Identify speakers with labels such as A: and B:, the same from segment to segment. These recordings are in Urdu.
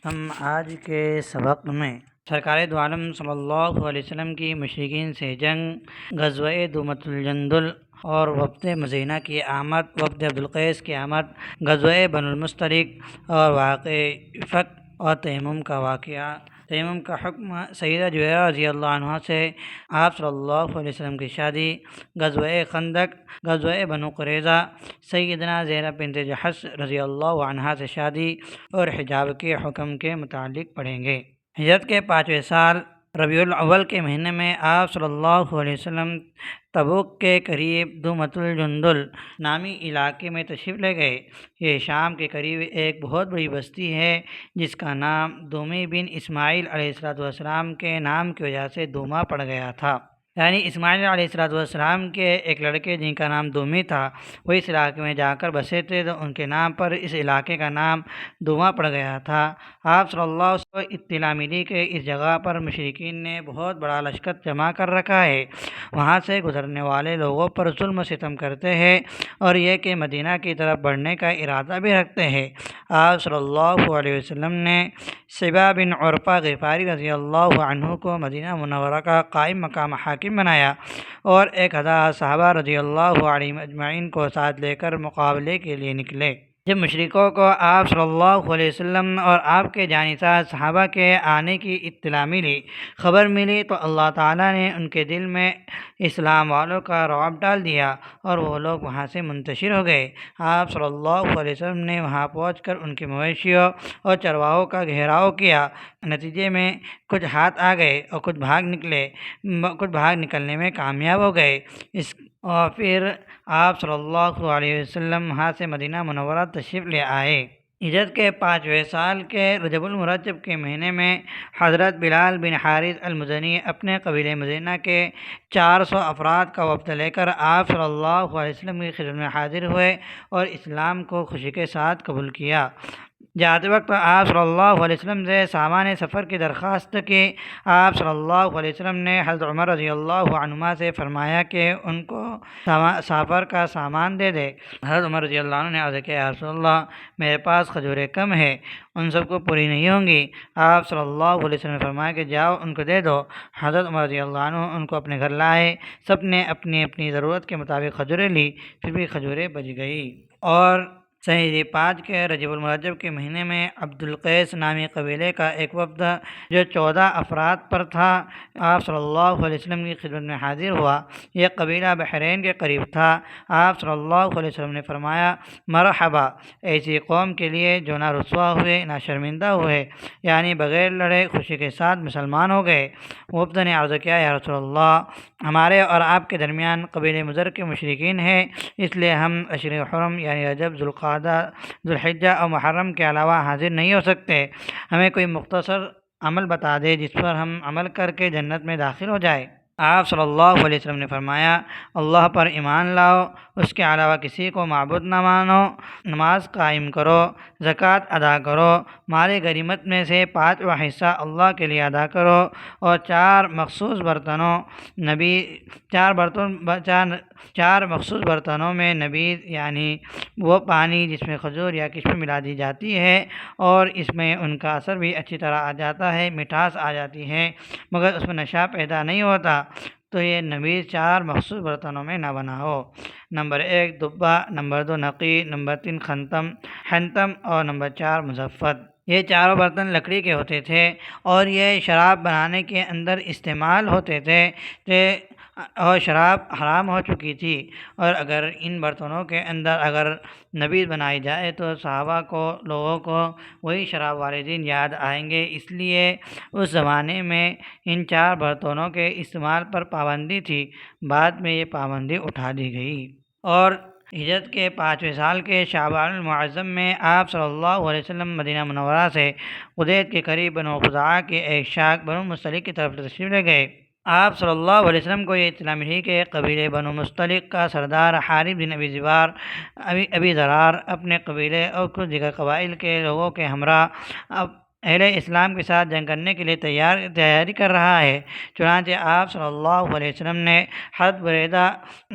A: ہم آج کے سبق میں سرکار دو عالم صلی اللہ علیہ وسلم کی مشرکین سے جنگ، غزوہ دومۃ الجندل اور وفد مزینہ کی آمد، وفد عبدالقیس کی آمد، غزوہ بنو المصطلق اور واقع افک اور تیمم کا واقعہ، تیمم کا حکم، سیدہ جویریہ رضی اللہ عنہ سے آپ صلی اللہ علیہ وسلم کی شادی، غزوہ خندق، غزوہ بنو قریظہ، سیدنا زینب بنت جحش رضی اللہ عنہا سے شادی اور حجاب کے حکم کے متعلق پڑھیں گے۔ ہجرت کے 5ویں سال ربیع الاول کے مہینے میں آپ صلی اللہ علیہ وسلم تبوک کے قریب دومۃ الجندل نامی علاقے میں تشریف لے گئے۔ یہ شام کے قریب ایک بہت بڑی بستی ہے جس کا نام دومی بن اسماعیل علیہ السلام کے نام کی وجہ سے دوما پڑ گیا تھا، یعنی اسماعیل علیہ السلام کے ایک لڑکے جن کا نام دومی تھا، وہ اس علاقے میں جا کر بسے تھے تو ان کے نام پر اس علاقے کا نام دوما پڑ گیا تھا۔ آپ صلی اللہ علیہ وسلم کو اطلاع ملی کہ اس جگہ پر مشرکین نے بہت بڑا لشکر جمع کر رکھا ہے، وہاں سے گزرنے والے لوگوں پر ظلم و ستم کرتے ہیں اور یہ کہ مدینہ کی طرف بڑھنے کا ارادہ بھی رکھتے ہیں۔ آپ صلی اللہ علیہ وسلم نے سبا بن عرفہ غفاری رضی اللہ عنہ کو مدینہ منورہ کا قائم مقام حاکم بنایا اور 1000 صحابہ رضی اللہ علیہم اجمعین کو ساتھ لے کر مقابلے کے لیے نکلے۔ جب مشرکوں کو آپ صلی اللہ علیہ وسلم اور آپ کے جانسار صحابہ کے آنے کی اطلاع ملی، خبر ملی، تو اللہ تعالیٰ نے ان کے دل میں اسلام والوں کا رعب ڈال دیا اور وہ لوگ وہاں سے منتشر ہو گئے۔ آپ صلی اللہ علیہ وسلم نے وہاں پہنچ کر ان کے مویشیوں اور چرواہوں کا گھیراؤ کیا۔ نتیجے میں کچھ ہاتھ آ گئے اور کچھ بھاگ نکلنے میں کامیاب ہو گئے۔ اور پھر آپ صلی اللہ علیہ وسلم وہاں سے مدینہ منورہ تشریف لے آئے۔ ہجرت کے 5ویں سال کے رجب المرجب کے مہینے میں حضرت بلال بن حارث المزنی اپنے قبیلہ مزینہ کے 400 افراد کا وفد لے کر آپ صلی اللہ علیہ وسلم کی خدمت میں حاضر ہوئے اور اسلام کو خوشی کے ساتھ قبول کیا۔ جاتے وقت آپ صلی اللہ علیہ وسلم سے سامان سفر کی درخواست کی۔ آپ صلی اللہ علیہ وسلم نے حضرت عمر رضی اللہ عنہما سے فرمایا کہ ان کو سفر کا سامان دے دے۔ حضرت عمر رضی اللہ عنہ نے عرض کیا، یا رسول اللہ، میرے پاس کھجوریں کم ہیں، ان سب کو پوری نہیں ہوں گی۔ آپ صلی اللہ علیہ وسلم نے فرمایا کہ جاؤ ان کو دے دو۔ حضرت عمر رضی اللہ عنہ ان کو اپنے گھر لائے، سب نے اپنی اپنی ضرورت کے مطابق کھجوریں لی، پھر بھی کھجوریں بچ گئی۔ اور سنہ 5 کے رجب المرجب کے مہینے میں عبدالقیس نامی قبیلے کا ایک وفد جو 14 افراد پر تھا، آپ صلی اللہ علیہ وسلم کی خدمت میں حاضر ہوا۔ یہ قبیلہ بحرین کے قریب تھا۔ آپ صلی اللہ علیہ وسلم نے فرمایا، مرحبا ایسی قوم کے لیے جو نہ رسوا ہوئے نہ شرمندہ ہوئے، یعنی بغیر لڑے خوشی کے ساتھ مسلمان ہو گئے۔ وفد نے عرض کیا، یا رسول اللہ، ہمارے اور آپ کے درمیان قبیلہ مضر کے مشرکین ہیں، اس لیے ہم اشر حرم یعنی رجب، ذوالقعدہ، ذوالحجہ اور محرم کے علاوہ حاضر نہیں ہو سکتے۔ ہمیں کوئی مختصر عمل بتا دے جس پر ہم عمل کر کے جنت میں داخل ہو جائے۔ آپ صلی اللہ علیہ وسلم نے فرمایا، اللہ پر ایمان لاؤ، اس کے علاوہ کسی کو معبود نہ مانو، نماز قائم کرو، زکوٰۃ ادا کرو، مال غنیمت میں سے 5واں حصہ اللہ کے لیے ادا کرو، اور 4 مخصوص برتنوں میں نبیذ یعنی وہ پانی جس میں کھجور یا کشمش ملا دی جاتی ہے اور اس میں ان کا اثر بھی اچھی طرح آ جاتا ہے، مٹھاس آ جاتی ہے، مگر اس میں نشہ پیدا نہیں ہوتا، تو یہ نبیذ 4 مخصوص برتنوں میں نہ بناؤ۔ نمبر 1 دبہ، نمبر 2 نقی، نمبر 3 حنتم اور نمبر 4 مزفت۔ یہ چاروں برتن لکڑی کے ہوتے تھے اور یہ شراب بنانے کے اندر استعمال ہوتے تھے اور شراب حرام ہو چکی تھی، اور اگر ان برتنوں کے اندر اگر نبیذ بنائی جائے تو صحابہ کو، لوگوں کو وہی شراب والے دن یاد آئیں گے، اس لیے اس زمانے میں ان 4 برتنوں کے استعمال پر پابندی تھی، بعد میں یہ پابندی اٹھا دی گئی۔ اور ہجرت کے 5ویں سال کے شعبان المعظم میں آپ صلی اللہ علیہ وسلم مدینہ منورہ سے قدید کے قریب بنو خزاعہ کی ایک شاخ بنو مصطلق کی طرف تشریف لے گئے۔ آپ صلی اللہ علیہ وسلم کو یہ اطلاع ملی کہ قبیلہ بنو مصطلق کا سردار حارث بن ابی ذرار اپنے قبیلے اور کچھ دیگر قبائل کے لوگوں کے ہمراہ اہل اسلام کے ساتھ جنگ کرنے کے لیے تیاری کر رہا ہے۔ چنانچہ آپ صلی اللہ علیہ وسلم نے حضرت بریدہ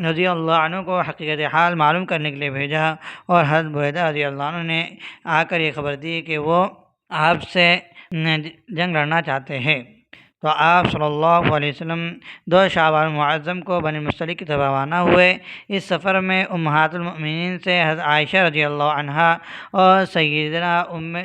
A: رضی اللہ عنہ کو حقیقت حال معلوم کرنے کے لیے بھیجا، اور حضرت بریدہ رضی اللہ عنہ نے آ کر یہ خبر دی کہ وہ آپ سے جنگ لڑنا چاہتے ہیں۔ تو آپ صلی اللہ علیہ وسلم 2 شعبان المعظم کو بنی مصطلق کی طرف روانہ ہوئے۔ اس سفر میں امہات المؤمنین سے حضرت عائشہ رضی اللہ عنہا اور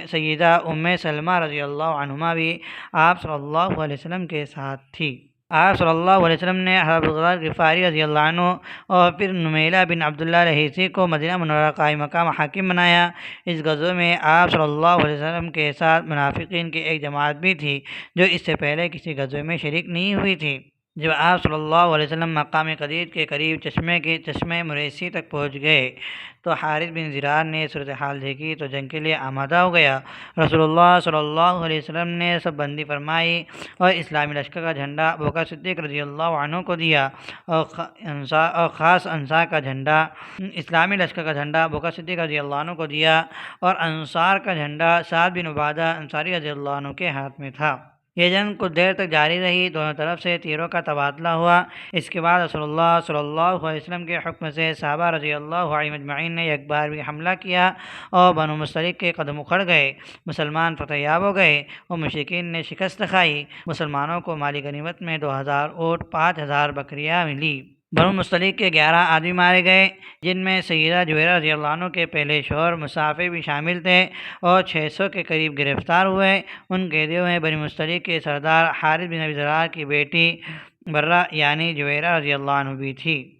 A: سیدہ ام سلمہ رضی اللہ عنہما بھی آپ صلی اللہ علیہ وسلم کے ساتھ تھی۔ آپ صلی اللہ علیہ وسلم نے حضرت ابوذر غفاری رضی اللہ عنہ اور پھر نمیلہ بن عبداللہ الحیثی کو مدینہ منورہ قائم مقام حاکم بنایا۔ اس غزوے میں آپ صلی اللہ علیہ وسلم کے ساتھ منافقین کی ایک جماعت بھی تھی جو اس سے پہلے کسی غزوے میں شریک نہیں ہوئی تھی۔ جب آپ صلی اللہ علیہ وسلم مقام قدید کے قریب چشمے مریسی تک پہنچ گئے تو حارث بن زرار نے صورتحال دیکھی تو جنگ کے لیے آمادہ ہو گیا۔ رسول اللہ صلی اللہ علیہ وسلم نے سب بندی فرمائی اور اسلامی لشکر کا جھنڈا ابوبکر صدیق رضی اللہ عنہ کو دیا اور خاص انصار کا جھنڈا اسلامی لشکر کا جھنڈا ابوبکر صدیق رضی اللہ عنہ کو دیا اور انصار کا جھنڈا سعد بن عبادہ انصاری رضی اللہ عنہ کے ہاتھ میں تھا۔ یہ جنگ کچھ دیر تک جاری رہی، دونوں طرف سے تیروں کا تبادلہ ہوا۔ اس کے بعد رسول اللہ صلی اللہ علیہ وسلم کے حکم سے صحابہ رضی اللہ علیہ مجمعین نے ایک بار بھی حملہ کیا اور بنو مصطلق کے قدم اکھڑ گئے۔ مسلمان فتح یاب ہو گئے اور مشرکین نے شکست کھائی۔ مسلمانوں کو مالی غنیمت میں 2000 اونٹ 5000 بکریاں ملی۔ بنو مصطلق کے 11 آدمی مارے گئے جن میں سیدہ جویرہ رضی اللہ عنہ کے پہلے شوہر مصافی بھی شامل تھے اور 600 کے قریب گرفتار ہوئے۔ ان قیدیوں میں بنی مصطلق کے سردار حارث بن ابی ذرار کی بیٹی برہ یعنی جویرہ رضی اللہ عنہ بھی تھی۔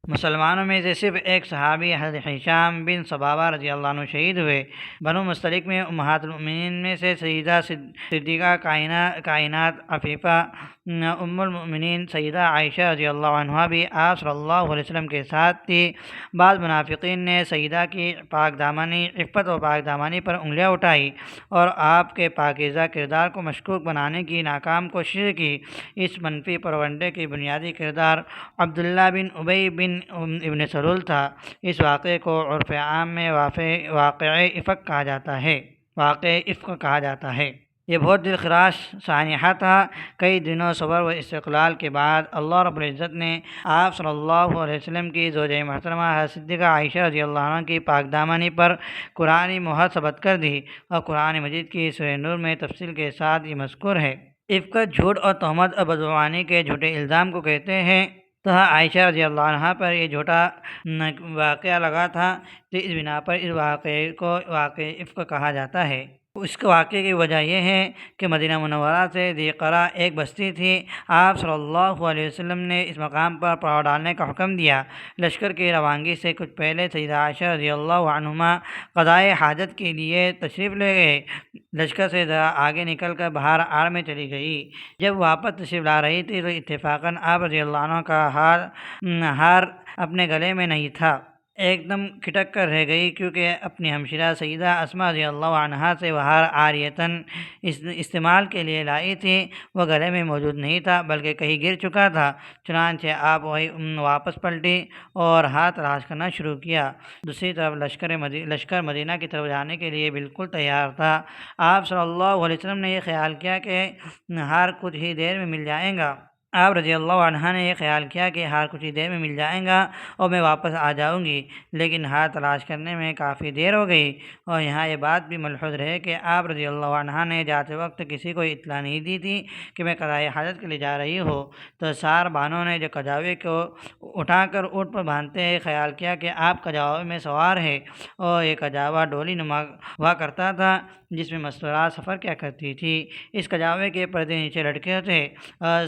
A: مسلمانوں میں سے صرف ایک صحابی حضرت ہشام بن صبابہ رضی اللہ عنہ شہید ہوئے۔ بنو مصطلق میں امہات المؤمنین میں سے سیدہ صدیقہ کائنات عفیفہ ام المؤمنین سیدہ عائشہ رضی اللہ عنہ بھی آپ صلی اللہ علیہ وسلم کے ساتھ تھی۔ بعض منافقین نے سیدہ کی پاک دامنی عفت و پاک دامنی پر انگلیاں اٹھائی اور آپ کے پاکیزہ کردار کو مشکوک بنانے کی ناکام کوشش کی۔ اس منفی پروگنڈے کی بنیادی کردار عبداللہ بن ابی بن ابن سلول تھا۔ اس واقعے کو عرف عام میں واقعہ افک کہا جاتا ہے۔ یہ بہت دل خراش سانحہ تھا۔ کئی دنوں صبر و استقلال کے بعد اللہ رب العزت نے آپ صلی اللہ علیہ وسلم کی زوجہ محترمہ حضرت صدیقہ عائشہ رضی اللہ عنہ کی پاک دامنی پر قرآنی مہر ثبت کر دی اور قرآن مجید کی سورہ نور میں تفصیل کے ساتھ یہ مذکور ہے۔ افک جھوٹ اور تہمت اور بدعنوانی کے جھوٹے الزام کو کہتے ہیں۔ تو عائشہ رضی اللہ عنہ پر یہ جھوٹا واقعہ لگا تھا تو اس بنا پر اس واقعے کو واقع افک کہا جاتا ہے۔ اس کے واقعے کی وجہ یہ ہے کہ مدینہ منورہ سے ذی قرہ ایک بستی تھی۔ آپ صلی اللہ علیہ وسلم نے اس مقام پر پڑاؤ ڈالنے کا حکم دیا۔ لشکر کی روانگی سے کچھ پہلے سیدہ عائشہ رضی اللہ عنہما قضائے حاجت کے لیے تشریف لے گئے۔ لشکر سے ذرا آگے نکل کر باہر آڑ میں چلی گئی۔ جب واپس تشریف لا رہی تھی تو اتفاقاً آپ رضی اللہ عنہ کا ہار اپنے گلے میں نہیں تھا۔ ایک دم کھٹک کر رہ گئی کیونکہ اپنی ہمشیرہ سیدہ اسماء رضی اللہ عنہا سے وہ ہار عاریتاً استعمال کے لیے لائی تھی۔ وہ گلے میں موجود نہیں تھا بلکہ کہیں گر چکا تھا۔ چنانچہ آپ واپس پلٹی اور ہاتھ تلاش کرنا شروع کیا۔ دوسری طرف لشکر مدینہ کی طرف جانے کے لیے بالکل تیار تھا۔ آپ صلی اللہ علیہ وسلم نے یہ خیال کیا کہ ہار کچھ ہی دیر میں مل جائے گا۔ آپ رضی اللہ عنہ نے یہ خیال کیا کہ ہار کچھ ہی دیر میں مل جائے گا اور میں واپس آ جاؤں گی، لیکن ہار تلاش کرنے میں کافی دیر ہو گئی۔ اور یہاں یہ بات بھی ملحوظ رہے کہ آپ رضی اللہ عنہ نے جاتے وقت کسی کو اطلاع نہیں دی تھی کہ میں قضائے حاجت کے لیے جا رہی ہوں۔ تو سار بانوں نے جو کجاوے کو اٹھا کر اونٹ پر باندھتے ہیں خیال کیا کہ آپ کجاوے میں سوار ہے، اور یہ کجاوا ڈولی نما ہوا کرتا تھا جس میں مستورات سفر کیا کرتی تھی۔ اس کجاوے کے پردے نیچے لٹکے تھے۔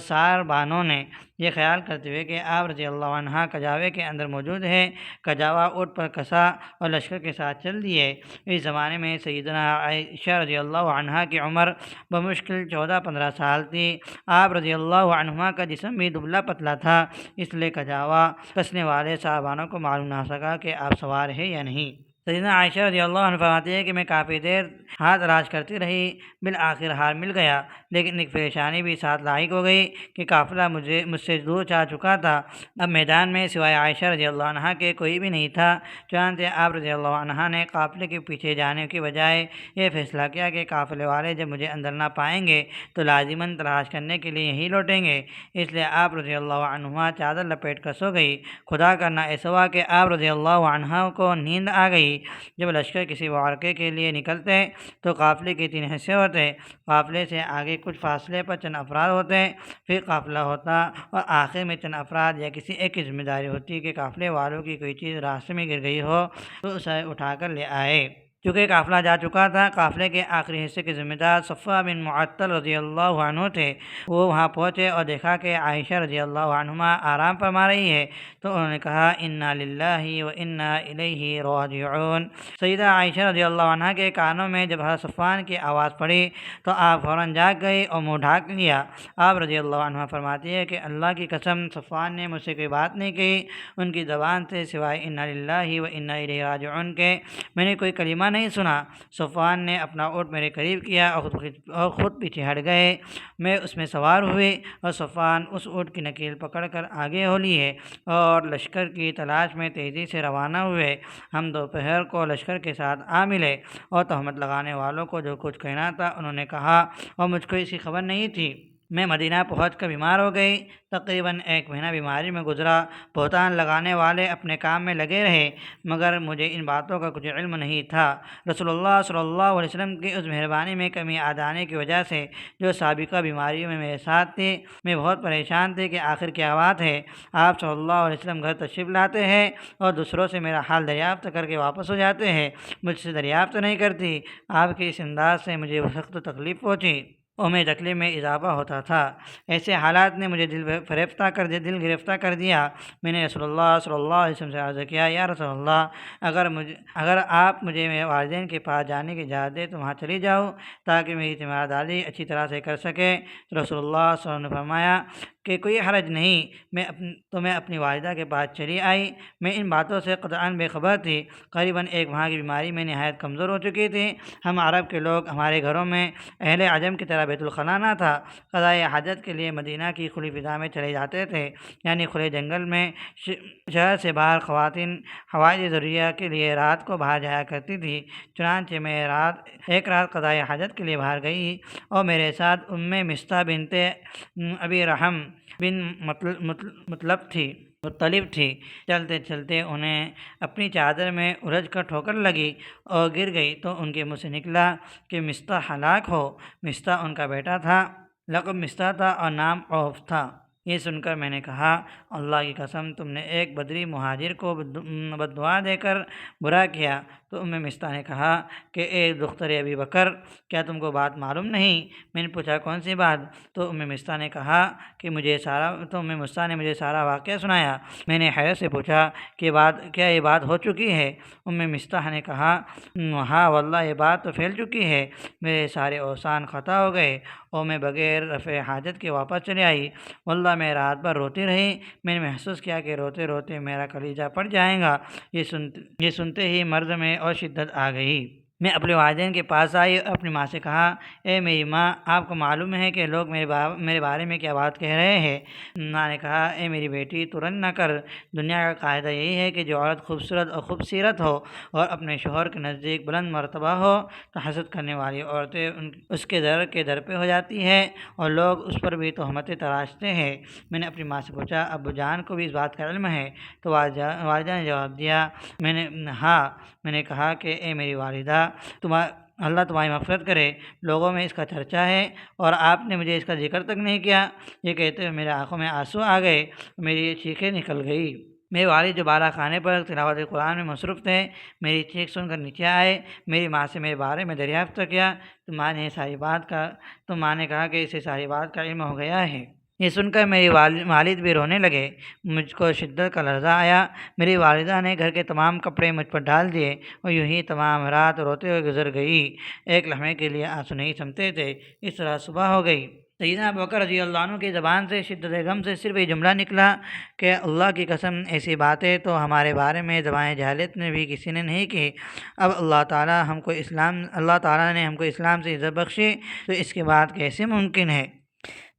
A: سار بانوں نے یہ خیال کرتے ہوئے کہ آپ رضی اللہ عنہ کجاوے کے اندر موجود ہے، کجاوا اونٹ پر کسا اور لشکر کے ساتھ چل دیے۔ اس زمانے میں سیدنا عائشہ رضی اللہ عنہ کی عمر بمشکل 14-15 سال تھی۔ آپ رضی اللہ عنہ کا جسم بھی دبلا پتلا تھا، اس لیے کجاوا کسنے والے صاحبانوں کو معلوم نہ سکا کہ آپ سوار ہے یا نہیں۔ سیدنا عائشہ رضی اللہ عنہ فرماتی ہے کہ میں کافی دیر ہاتھ تلاش کرتی رہی، بالآخر ہار مل گیا، لیکن ایک پریشانی بھی ساتھ لاحق ہو گئی کہ قافلہ مجھ سے دور جا چکا تھا۔ اب میدان میں سوائے عائشہ رضی اللہ عنہ کے کوئی بھی نہیں تھا۔ چنانچہ آپ رضی اللہ عنہ نے قافلے کے پیچھے جانے کی بجائے یہ فیصلہ کیا کہ قافلے والے جب مجھے اندر نہ پائیں گے تو لازماً تلاش کرنے کے لیے یہی لوٹیں گے۔ اس لیے آپ رضی اللہ عنہ چادر لپیٹ کر سو گئی۔ خدا کا نہ ایسا ہوا کہ آپ رضی اللہ عنہ کو نیند آ گئی کی جب لشکر کسی معرکے کے لیے نکلتے تو قافلے کے 3 حصے ہوتے، قافلے سے آگے کچھ فاصلے پر چند افراد ہوتے، پھر قافلہ ہوتا اور آخر میں چند افراد یا کسی ایک کی ذمہ داری ہوتی کہ قافلے والوں کی کوئی چیز راستے میں گر گئی ہو تو اسے اٹھا کر لے آئے۔ چونکہ قافلہ جا چکا تھا، قافلے کے آخری حصے کے ذمہ دار صفوہ بن معطل رضی اللہ عنہ تھے۔ وہ وہاں پہنچے اور دیکھا کہ عائشہ رضی اللہ عنہما آرام فرما رہی ہے تو انہوں نے کہا انا للہ و انا الیہ راجعون۔ سیدہ عائشہ رضی اللہ عنہ کے کانوں میں جب حضرت صفوان کی آواز پڑی تو آپ فوراً جاگ گئے اور منہ ڈھانپ لیا۔ آپ رضی اللہ عنہ فرماتی ہے کہ اللہ کی قسم صفوان نے مجھ سے کوئی بات نہیں کہی، ان کی زبان سے سوائے انا للہ و انا الیہ راجعون کے میں نے کوئی کلمہ نہیں سنا۔ صفوان نے اپنا اونٹ میرے قریب کیا اور خود پیچھے ہٹ گئے۔ میں اس میں سوار ہوئے اور صفوان اس اونٹ کی نکیل پکڑ کر آگے ہو لیے اور لشکر کی تلاش میں تیزی سے روانہ ہوئے۔ ہم دوپہر کو لشکر کے ساتھ آ ملے اور تہمت لگانے والوں کو جو کچھ کہنا تھا انہوں نے کہا اور مجھ کو اس کی خبر نہیں تھی۔ میں مدینہ پہنچ کر بیمار ہو گئی، تقریباً 1 مہینہ بیماری میں گزرا۔ بہتان لگانے والے اپنے کام میں لگے رہے مگر مجھے ان باتوں کا کچھ علم نہیں تھا۔ رسول اللہ صلی اللہ علیہ وسلم کی اس مہربانی میں کمی آ جانے کی وجہ سے جو سابقہ بیماریوں میں میرے ساتھ تھی، میں بہت پریشان تھی کہ آخر کیا بات ہے۔ آپ صلی اللہ علیہ وسلم گھر تشریف لاتے ہیں اور دوسروں سے میرا حال دریافت کر کے واپس ہو جاتے ہیں، مجھ سے دریافت نہیں کرتی۔ آپ کے اس انداز سے مجھے سخت تکلیف پہنچی اور میری تکلیف میں اضافہ ہوتا تھا۔ ایسے حالات نے مجھے دل گرفتہ کر دیا۔ میں نے رسول اللہ صلی اللہ علیہ وسلم سے عرض کیا، یا رسول اللہ، اگر آپ مجھے میرے والدین کے پاس جانے کی اجازت دیں تو وہاں چلی جاؤں تاکہ میری تیمارداری اچھی طرح سے کر سکے۔ رسول اللہ صلی اللہ علیہ وسلم نے فرمایا کہ کوئی حرج نہیں۔ میں اپنی والدہ کے پاس چلی آئی۔ میں ان باتوں سے قطعاً بے خبر تھی۔ قریباً 1 ماہ کی بیماری میں نہایت کمزور ہو چکی تھی۔ ہم عرب کے لوگ ہمارے گھروں میں اہل عجم کی طرح بیت الخلاء نہ تھا۔ قضائے حاجت کے لیے مدینہ کی کھلی فضا میں چلے جاتے تھے، یعنی کھلے جنگل میں۔ شہر سے باہر خواتین حوائج ضروریہ کے لیے رات کو باہر جایا کرتی تھی۔ چنانچہ میں ایک رات قضائے حاجت کے لیے باہر گئی اور میرے ساتھ مستح بنت ابی رحم بن مطلب تھی۔ چلتے چلتے انہیں اپنی چادر میں الجھ کر ٹھوکر لگی اور گر گئی تو ان کے منہ سے نکلا کہ مستح ہلاک ہو۔ مستح ان کا بیٹا تھا، لقب مستح تھا اور نام عوف تھا۔ یہ سن کر میں نے کہا، اللہ کی قسم تم نے ایک بدری مہاجر کو بددعا دے کر برا کیا۔ تو مستح نے کہا کہ اے دختر ابی بکر، کیا تم کو بات معلوم نہیں؟ میں نے پوچھا کون سی بات؟ تو مستح نے کہا کہ مستح نے مجھے سارا واقعہ سنایا۔ میں نے حیرت سے پوچھا کہ کیا یہ بات ہو چکی ہے؟ مستح نے کہا، ہاں واللہ یہ بات تو پھیل چکی ہے۔ میرے سارے اوسان خطا ہو گئے اور میں بغیر رفع حاجت کے واپس چلے آئی۔ واللہ میں رات بھر روتی رہی۔ میں نے محسوس کیا کہ روتے روتے میرا کلیجہ پھٹ جائے گا۔ یہ سنتے ہی مرض میں اور شدت آ گئی۔ میں اپنے والدین کے پاس آئی اور اپنی ماں سے کہا، اے میری ماں، آپ کو معلوم ہے کہ لوگ میرے بارے میں کیا بات کہہ رہے ہیں؟ ماں نے کہا، اے میری بیٹی، تو رنج نہ کر۔ دنیا کا قاعدہ یہی ہے کہ جو عورت خوبصورت اور خوبصیرت ہو اور اپنے شوہر کے نزدیک بلند مرتبہ ہو تو حسد کرنے والی عورتیں اس کے در پہ ہو جاتی ہیں اور لوگ اس پر بھی تہمتیں تراشتے ہیں۔ میں نے اپنی ماں سے پوچھا، ابو جان کو بھی اس بات کا علم ہے؟ تو والدہ نے جواب دیا، میں نے کہا کہ اے میری والدہ، اللہ تمہاری مغفرت کرے، لوگوں میں اس کا چرچا ہے اور آپ نے مجھے اس کا ذکر تک نہیں کیا۔ یہ کہتے ہوئے میرے آنکھوں میں آنسو آ گئے، میری چیخیں نکل گئی۔ میرے والد جو بالا خانے پر تلاوت قرآن میں مصروف تھے، میری چیخ سن کر نیچے آئے۔ میری ماں سے میرے بارے میں دریافت کیا تو ماں نے کہا کہ اسے ساری بات کا علم ہو گیا ہے۔ یہ سن کر میری والد بھی رونے لگے۔ مجھ کو شدت کا لرزہ آیا۔ میری والدہ نے گھر کے تمام کپڑے مجھ پر ڈال دیے اور یوں ہی تمام رات روتے ہوئے گزر گئی۔ ایک لمحے کے لیے آنسو نہیں تھمتے تھے۔ اس طرح صبح ہو گئی۔ سیدنا ابوبکر رضی اللہ عنہ کی زبان سے شدت غم سے صرف یہ جملہ نکلا کہ اللہ کی قسم ایسی باتیں تو ہمارے بارے میں زبان جہالت میں بھی کسی نے نہیں کی۔ اب اللہ تعالیٰ نے ہم کو اسلام سے عزت بخشی تو اس کے بعد کیسے ممکن ہے؟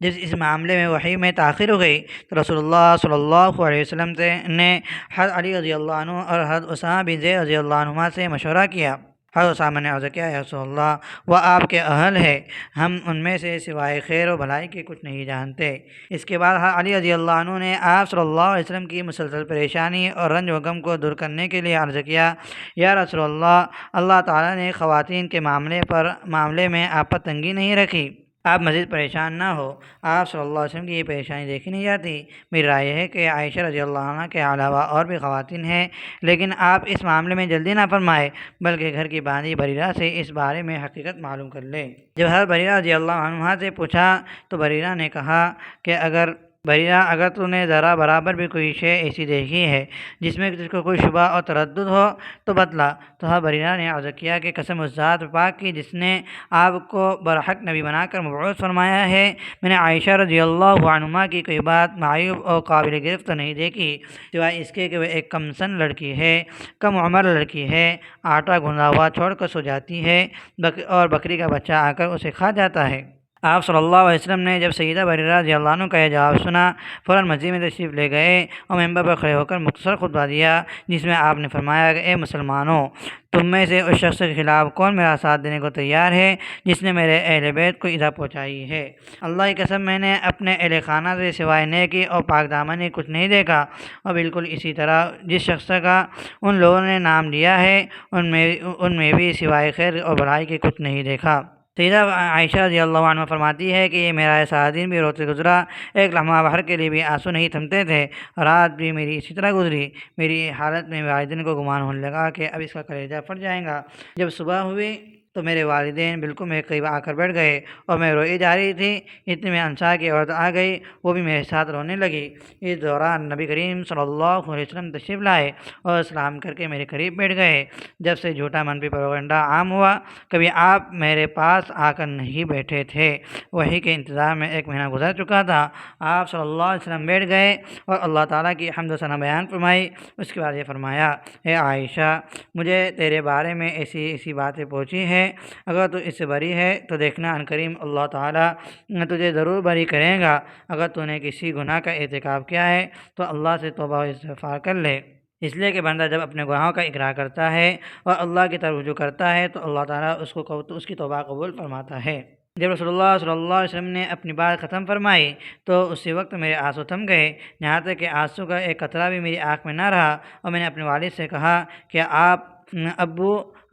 A: جب اس معاملے میں وحی میں تاخیر ہو گئی تو رسول اللہ صلی اللہ علیہ وسلم نے حضرت علی رضی اللہ عنہ اور حضرت اسامہ بن زید رضی اللہ عنہما سے مشورہ کیا۔ حضرت اسامہ نے عرض کیا یا رسول اللہ وہ آپ کے اہل ہے، ہم ان میں سے سوائے خیر و بھلائی کے کچھ نہیں جانتے۔ اس کے بعد علی رضی اللہ عنہ نے آپ صلی اللہ علیہ وسلم کی مسلسل پریشانی اور رنج و غم کو دور کرنے کے لیے عرض کیا یا رسول اللہ، اللہ تعالیٰ نے خواتین کے معاملے میں آپ پر تنگی نہیں رکھی، آپ مزید پریشان نہ ہو۔ آپ صلی اللہ علیہ وسلم کی یہ پریشانی دیکھی نہیں جاتی۔ میری رائے ہے کہ عائشہ رضی اللہ عنہ کے علاوہ اور بھی خواتین ہیں، لیکن آپ اس معاملے میں جلدی نہ فرمائے بلکہ گھر کی باندھی بریرہ سے اس بارے میں حقیقت معلوم کر لے۔ جب حضرت بریرہ رضی اللہ عنہ سے پوچھا تو بریرہ نے کہا کہ اگر تو نے ذرا برابر بھی کوئی شے ایسی دیکھی ہے جس میں تجھ کو کوئی شبہ اور تردد ہو تو بتلا۔ تو حضرت بریرہ نے عرض کیا کہ قسم اس ذات پاک کی جس نے آپ کو برحق نبی بنا کر مبعوث فرمایا ہے، میں نے عائشہ رضی اللہ عنہا کی کوئی بات معیوب اور قابل گرفت نہیں دیکھی سوائے اس کے کہ وہ ایک کم سن لڑکی ہے، کم عمر لڑکی ہے، آٹا گھندا ہوا چھوڑ کر سو جاتی ہے اور بکری کا بچہ آ کر اسے کھا جاتا ہے۔ آپ صلی اللہ علیہ وسلم نے جب سیدہ بریرہ رضی اللہ عنہ کا یہ جواب سنا فوراً مسجد میں تشریف لے گئے اور ممبر پر کھڑے ہو کر مختصر خطبہ دیا جس میں آپ نے فرمایا کہ اے مسلمانوں، تم میں سے اس شخص کے خلاف کون میرا ساتھ دینے کو تیار ہے جس نے میرے اہل بیت کو ایذا پہنچائی ہے؟ اللہ کی قسم میں نے اپنے اہل خانہ سے سوائے نیکی اور پاک دامنی کچھ نہیں دیکھا، اور بالکل اسی طرح جس شخص کا ان لوگوں نے نام لیا ہے ان میں بھی سوائے خیر اور بھلائی کے کچھ نہیں دیکھا۔ سیدہ عائشہ رضی اللہ عنہ فرماتی ہے کہ یہ میرا سارا دن بھی روتے گزرا، ایک لمحہ بھر کے لیے بھی آنسو نہیں تھمتے تھے، رات بھی میری اسی طرح گزری۔ میری حالت میں والدین کو گمان ہونے لگا کہ اب اس کا کلیجہ پھٹ جائے گا۔ جب صبح ہوئی تو میرے والدین بالکل میرے قریب آ کر بیٹھ گئے اور میں روئی جا رہی تھی، اتنے میں انصار کی عورت آ گئی، وہ بھی میرے ساتھ رونے لگی۔ اس دوران نبی کریم صلی اللہ علیہ وسلم تشریف لائے اور سلام کر کے میرے قریب بیٹھ گئے۔ جب سے جھوٹا منفی پروپیگنڈا عام ہوا، کبھی آپ میرے پاس آ کر نہیں بیٹھے تھے۔ وحی کے انتظار میں 1 مہینہ گزر چکا تھا۔ آپ صلی اللہ علیہ وسلم بیٹھ گئے اور اللہ تعالیٰ کی حمد و ثنا بیان فرمائی۔ اس کے بعد یہ فرمایا، اے عائشہ، مجھے تیرے بارے میں ایسی باتیں پہنچی ہیں، اگر تو اس سے بری ہے تو دیکھنا ان قریب اللہ تعالیٰ تجھے ضرور بری کرے گا۔ اگر تو نے کسی گناہ کا ارتکاب کیا ہے تو اللہ سے توبہ و استغفار کر لے، اس لیے کہ بندہ جب اپنے گناہوں کا اقرار کرتا ہے اور اللہ کی طرف رجوع کرتا ہے تو اللہ تعالیٰ اس کی توبہ قبول فرماتا ہے۔ جب رسول اللہ صلی اللہ علیہ وسلم نے اپنی بات ختم فرمائی تو اسی وقت میرے آنسو تھم گئے، یہاں تک کہ آنسو کا ایک قطرہ بھی میری آنکھ میں نہ رہا، اور میں نے اپنے والد سے کہا کہ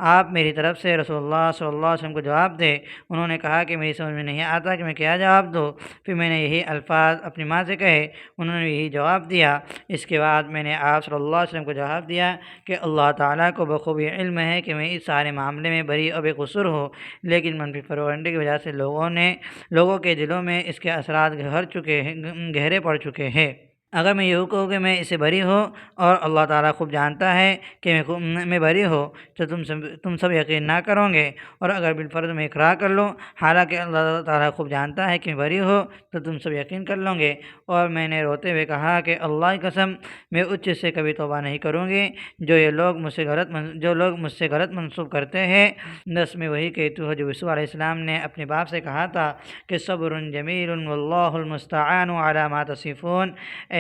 A: آپ میری طرف سے رسول اللہ صلی اللہ علیہ وسلم کو جواب دیں۔ انہوں نے کہا کہ میری سمجھ میں نہیں آتا کہ میں کیا جواب دوں۔ پھر میں نے یہی الفاظ اپنی ماں سے کہے، انہوں نے یہی جواب دیا۔ اس کے بعد میں نے آپ صلی اللہ علیہ وسلم کو جواب دیا کہ اللہ تعالیٰ کو بخوبی علم ہے کہ میں اس سارے معاملے میں بری اور بے قصور ہوں، لیکن منفی پروپیگنڈے کی وجہ سے لوگوں کے دلوں میں اس کے اثرات گہرے پڑ چکے ہیں۔ اگر میں یوں کہوں کہ میں اس سے بری ہوں اور اللہ تعالیٰ خوب جانتا ہے کہ میں بری ہوں تو تم سب یقین نہ کرو گے، اور اگر بالفرض میں اقرار کر لوں حالانکہ اللہ تعالیٰ خوب جانتا ہے کہ میں بری ہوں تو تم سب یقین کر لو گے۔ اور میں نے روتے ہوئے کہا کہ اللہ کی قسم میں اس چیز سے کبھی توبہ نہیں کروں گی جو لوگ مجھ سے غلط منسوب کرتے ہیں۔ بس میں وہی کہتی ہوں جو یوسف علیہ السلام نے اپنے باپ سے کہا تھا کہ صبر جمیل واللہ المستعان علی ما تصفون،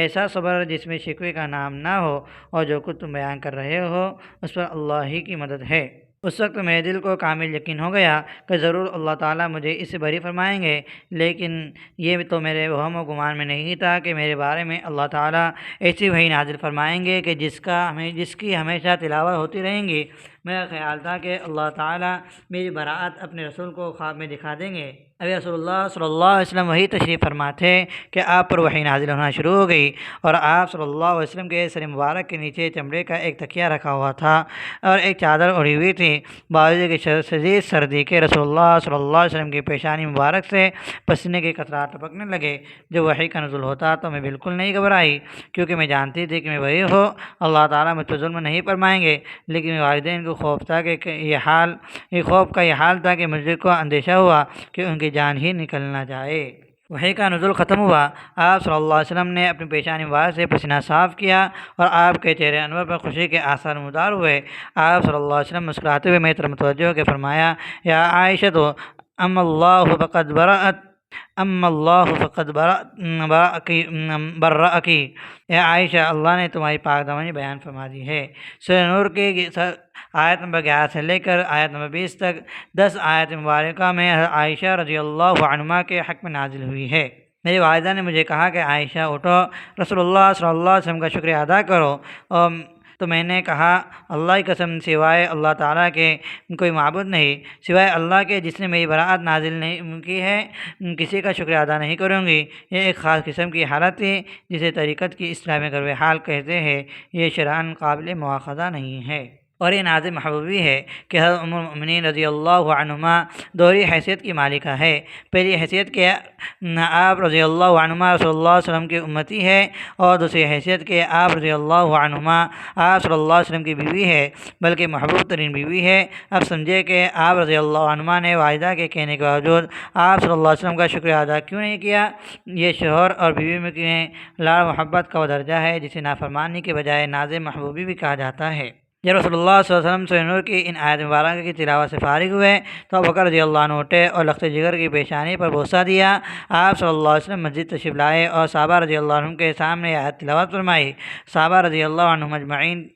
A: ایسا صبر جس میں شکوے کا نام نہ ہو، اور جو کچھ تم بیان کر رہے ہو اس پر اللہ ہی کی مدد ہے۔ اس وقت میرے دل کو کامل یقین ہو گیا کہ ضرور اللہ تعالیٰ مجھے اس سے بری فرمائیں گے، لیکن یہ تو میرے وہم و گمان میں نہیں تھا کہ میرے بارے میں اللہ تعالیٰ ایسی وحی نازل فرمائیں گے کہ جس کی ہمیشہ تلاوت ہوتی رہیں گی۔ میرا خیال تھا کہ اللہ تعالیٰ میری براعت اپنے رسول کو خواب میں دکھا دیں گے۔ ابھی رسول اللہ صلی اللہ علیہ وسلم وہی تشریف فرما تھے کہ آپ پر وحی نازل ہونا شروع ہو گئی، اور آپ صلی اللہ علیہ وسلم کے سر مبارک کے نیچے چمڑے کا ایک تکیہ رکھا ہوا تھا اور ایک چادر اوڑھی ہوئی تھی۔ باوجود کی شدید سردی کے رسول اللہ صلی اللہ علیہ وسلم کی پیشانی مبارک سے پسینے کے قطرات ٹپکنے لگے۔ جب وحی کا نزول ہوتا تو میں بالکل نہیں گھبرائی، کیونکہ میں جانتی تھی کہ میں بری ہوں، اللہ تعالیٰ مجھ پر ظلم نہیں فرمائیں گے، لیکن میرے والدین کو خوف کا یہ حال تھا کہ مجھے کو اندیشہ ہوا کہ ان کی جان ہی نکل نہ جائے۔ وحی کا نزول ختم ہوا، آپ صلی اللہ علیہ وسلم نے اپنی پیشانی مبارک سے پسینہ صاف کیا اور آپ کے چہرے انور پر خوشی کے آثار نمودار ہوئے۔ آپ صلی اللہ علیہ وسلم مسکراتے ہوئے میری طرف متوجہ ہو کے فرمایا، یا عائشہ ام اللہ فقد برأت اما اللہ فقد برأکی، اے عائشہ اللہ نے تمہاری پاک دامنی بیان فرما دی ہے۔ سورہ نور کی آیت نمبر 11 سے لے کر آیت نمبر 20 تک 10 آیت مبارکہ میں حضرت عائشہ رضی اللہ عنہا کے حق میں نازل ہوئی ہے۔ میری والدہ نے مجھے کہا کہ عائشہ اٹھو، رسول اللہ صلی اللہ علیہ وسلم کا شکریہ ادا کرو، تو میں نے کہا اللہ کی قسم سوائے اللہ تعالیٰ کے کوئی معبود نہیں، سوائے اللہ کے جس نے میری براءت نازل نہیں کی ہے کسی کا شکریہ ادا نہیں کروں گی۔ یہ ایک خاص قسم کی حالت تھی جسے طریقت کی اسلامی غرب حال کہتے ہیں، یہ شرعاً قابل مواخذہ نہیں ہے۔ اور یہ نازل محبوبی ہے کہ حضرت ام المؤمنین رضی اللہ عنہما دوہری حیثیت کی مالکہ ہے۔ پہلی حیثیت کہ آپ رضی اللہ عنہما رسول اللہ علیہ وسلم کی امتی ہے، اور دوسری حیثیت کہ آپ رضی اللہ عنہما آپ صلی اللہ علیہ وسلم کی بیوی ہے، بلکہ محبوب ترین بیوی ہے۔ اب سمجھے کہ آپ رضی اللہ عنہما نے والدہ کے کہنے کے باوجود آپ صلی اللہ علیہ وسلم کا شکریہ ادا کیوں نہیں کیا۔ یہ شوہر اور بیوی میں لاڑ محبت کا وہ درجہ ہے جسے نافرمانی کے بجائے ناز محبوبی بھی کہا جاتا ہے۔ جب رسول اللہ صلی اللہ علیہ وسلم سورہ نور کی ان آیت مبارکہ کی تلاوت سے فارغ ہوئے تو ابوبکر رضی اللہ عنہ اٹھے اور لخت جگر کی پیشانی پر بوسہ دیا۔ آپ صلی اللہ علیہ وسلم مسجد تشریف لائے اور صحابہ رضی اللہ عنہم کے سامنے آیت تلاوت فرمائی۔ صحابہ رضی اللہ عنہم اجمعین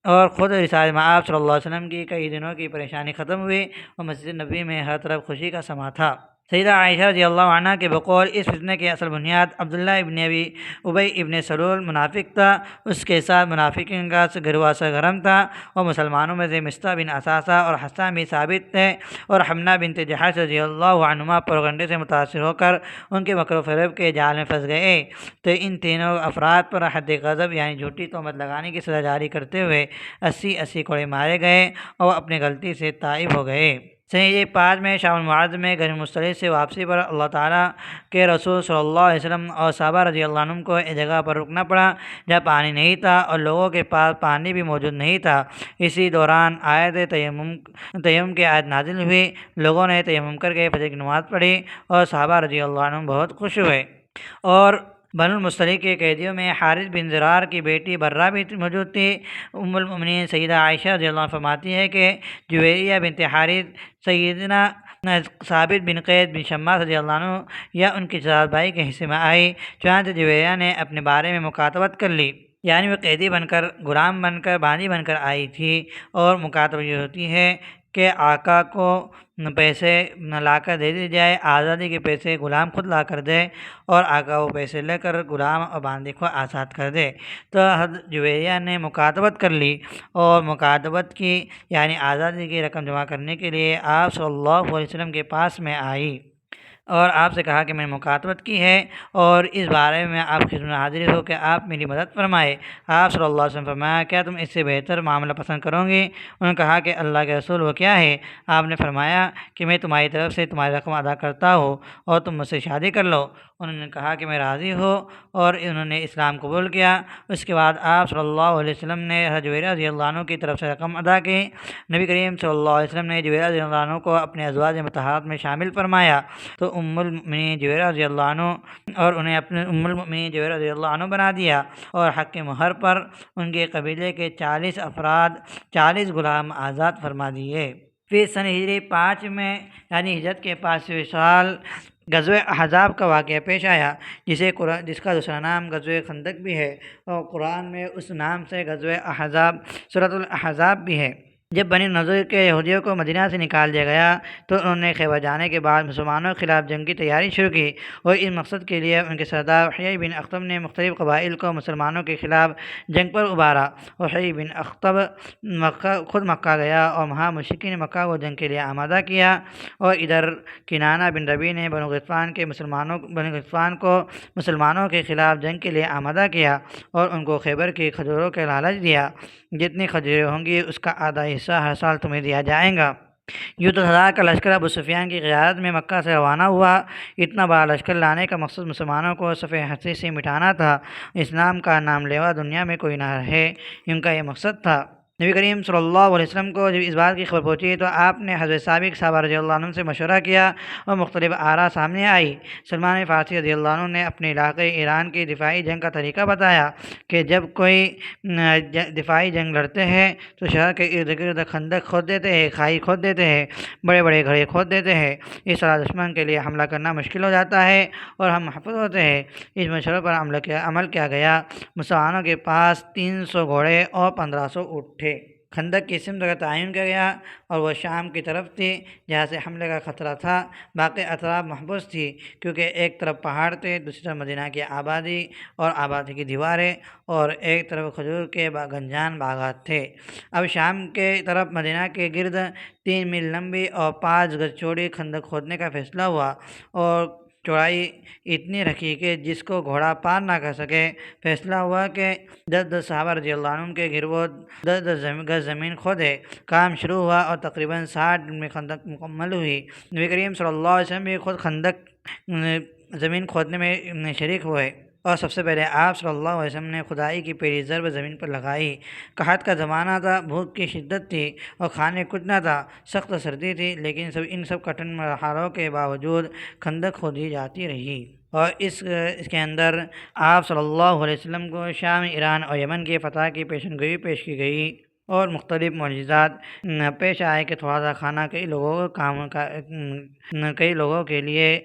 A: اور خود رسالت میں آپ صلی اللہ علیہ وسلم کی کئی دنوں کی پریشانی ختم ہوئی اور مسجد نبوی میں ہر طرف خوشی کا سما تھا۔ سیدہ عائشہ رضی اللہ عنہ کے بقول اس فتنہ کی اصل بنیاد عبداللہ ابن ابی ابن سلول منافق تھا، اس کے ساتھ منافقین کا گروہ سرگرم تھا، اور مسلمانوں میں سے مصطح بن اثاثہ اور حسان بن ثابت تھے، اور حمنہ بنت جحش رضی اللہ عنہما پروگنڈے سے متاثر ہو کر ان کے مکر و فریب کے جال میں پھنس گئے، تو ان تینوں افراد پر حد غضب یعنی جھوٹی تہمت لگانے کی سزا جاری کرتے ہوئے 80 کوڑے مارے گئے اور اپنی غلطی سے تائب ہو گئے۔ صحیح 5 میں شعب المعاذ میں غیر مستلق سے واپسی پر اللہ تعالیٰ کے رسول صلی اللہ علیہ وسلم اور صحابہ رضی اللہ عنہم کو ایک جگہ پر رکنا پڑا جہاں پانی نہیں تھا اور لوگوں کے پاس پانی بھی موجود نہیں تھا۔ اسی دوران آیت تیمم کی آیت نازل ہوئی، لوگوں نے تیمم کر کے فجر کی نماز پڑھی اور صحابہ رضی اللہ عنہم بہت خوش ہوئے۔ اور بنو المصطلق کے قیدیوں میں حارث بن زرار کی بیٹی برہ بھی موجود تھی۔ ام المؤمنین سیدہ عائشہ رضی اللہ عنہ فرماتی ہے کہ جویریہ بنت حارث سیدنا ثابت بن قید بن شماس رضی اللہ عنہ یا ان کی چچا بھائی کے حصے میں آئی، چنانچہ جویریہ نے اپنے بارے میں مکاتبت کر لی، یعنی وہ قیدی بن کر، غلام بن کر، بانی بن کر آئی تھی، اور مکاتبت یہ ہوتی ہے کہ آقا کو پیسے نہ لا کر دے دی جائے، آزادی کے پیسے غلام خود لا کر دے اور آقا وہ پیسے لے کر غلام اور باندی کو آزاد کر دے۔ تو حضرت جویریہ نے مکاتبت کر لی اور مکاتبت کی، یعنی آزادی کی رقم جمع کرنے کے لیے آپ صلی اللہ علیہ وسلم کے پاس میں آئی اور آپ سے کہا کہ میں نے مکاتبت کی ہے اور اس بارے میں آپ کی خدمت حاضر ہو کہ آپ میری مدد فرمائے۔ آپ صلی اللہ علیہ وسلم فرمایا کیا تم اس سے بہتر معاملہ پسند کرو گی؟ انہوں نے کہا کہ اللہ کے رسول وہ کیا ہے؟ آپ نے فرمایا کہ میں تمہاری طرف سے تمہاری رقم ادا کرتا ہوں اور تم مجھ سے شادی کر لو۔ انہوں نے کہا کہ میں راضی ہوں، اور انہوں نے اسلام قبول کیا۔ اس کے بعد آپ صلی اللہ علیہ وسلم نے حضرت جویریہ رضی اللہ عنہ کی طرف سے رقم ادا کی۔ نبی کریم صلی اللہ علیہ وسلم نے جویریہ رضی اللہ عنہ کو اپنے ازواج مطہرات میں شامل فرمایا، تو ام المؤمنین جویریہ رضی اللہ عنہ اور انہیں اپنے ام المؤمنین جویریہ رضی اللہ عنہ بنا دیا، اور حق کے مہر پر ان کے قبیلے کے 40 افراد 40 غلام آزاد فرما دیے۔ پھر سن ہجری 5 میں یعنی ہجرت کے 5ویں سال غزوہ احزاب کا واقعہ پیش آیا، جس کا دوسرا نام غزوہ خندق بھی ہے، اور قرآن میں اس نام سے غزوہ احزاب سورۃ الاحزاب بھی ہے۔ جب بنی نضیر کے یہودیوں کو مدینہ سے نکال دیا گیا تو انہوں نے خیبر جانے کے بعد مسلمانوں کے خلاف جنگ کی تیاری شروع کی، اور اس مقصد کے لیے ان کے سردار حیی بن اخطب نے مختلف قبائل کو مسلمانوں کے خلاف جنگ پر ابھارا، اور حیی بن اخطب خود مکہ گیا اور وہاں مشرکین مکہ کو جنگ کے لیے آمادہ کیا، اور ادھر کنانہ بن ربیع نے بنو غطفان کو مسلمانوں کے خلاف جنگ کے لیے آمادہ کیا اور ان کو خیبر کی کھجوروں کا لالچ دیا، جتنی کھجوریں ہوں گی اس کا آدھا حصہ ہر سال تمہیں دیا جائے گا۔ یوں 10,000 کا لشکر ابو سفیان کی قیادت میں مکہ سے روانہ ہوا۔ اتنا بڑا لشکر لانے کا مقصد مسلمانوں کو صف ہستی سے مٹانا تھا، اسلام کا نام لیوا دنیا میں کوئی نہ رہے، ان کا یہ مقصد تھا۔ نبی کریم صلی اللہ علیہ وسلم کو جب اس بات کی خبر پہنچی تو آپ نے حضرت سابق صحابہ رضی اللہ عنہ سے مشورہ کیا اور مختلف آراء سامنے آئی۔ سلمان فارسی رضی اللہ عنہ نے اپنے علاقے ایران کی دفاعی جنگ کا طریقہ بتایا کہ جب کوئی دفاعی جنگ لڑتے ہیں تو شہر کے ارد گرد خندق کھود دیتے ہیں، کھائی کھود دیتے ہیں، بڑے بڑے گھڑے کھود دیتے ہیں۔ اس طرح دشمن کے لیے حملہ کرنا مشکل ہو جاتا ہے اور ہم محفوظ ہوتے ہیں۔ اس مشورے پر عمل کیا گیا۔ مسلمانوں کے پاس 300 گھوڑے اور 1500 اونٹ تھے۔ خندق کی سمت کا تعین کیا گیا اور وہ شام کی طرف تھی جہاں سے حملے کا خطرہ تھا۔ باقی اطراف محفوظ تھی کیونکہ ایک طرف پہاڑ تھے، دوسری طرف مدینہ کی آبادی اور آبادی کی دیواریں، اور ایک طرف کھجور کے گنجان باغات تھے۔ اب شام کے طرف مدینہ کے گرد 3 میل لمبی اور 5 گز چوڑی خندق کھودنے کا فیصلہ ہوا اور چوڑائی اتنی رکھی کہ جس کو گھوڑا پار نہ کر سکے۔ فیصلہ ہوا کہ 10 صحابہ رضی اللہ عنہ کے گروہ 10 گز زمین کھودے۔ کام شروع ہوا اور تقریباً 60 دن میں خندق مکمل ہوئی۔ نبی کریم صلی اللہ علیہ وسلم بھی خود خندق زمین کھودنے میں شریک ہوئے اور سب سے پہلے آپ صلی اللہ علیہ وسلم نے کھدائی کی پہلی ضرب زمین پر لگائی۔ قحط کا زمانہ تھا، بھوک کی شدت تھی اور کھانے کچھ نہ تھا، سخت سردی تھی، لیکن ان سب کٹھن مرحلوں کے باوجود خندق کھودی جاتی رہی اور اس کے اندر آپ صلی اللہ علیہ وسلم کو شام، ایران اور یمن کی فتح کی پیشن گوئی پیش کی گئی اور مختلف معجزات پیش آئے کہ تھوڑا سا کھانا کئی لوگوں کے لیے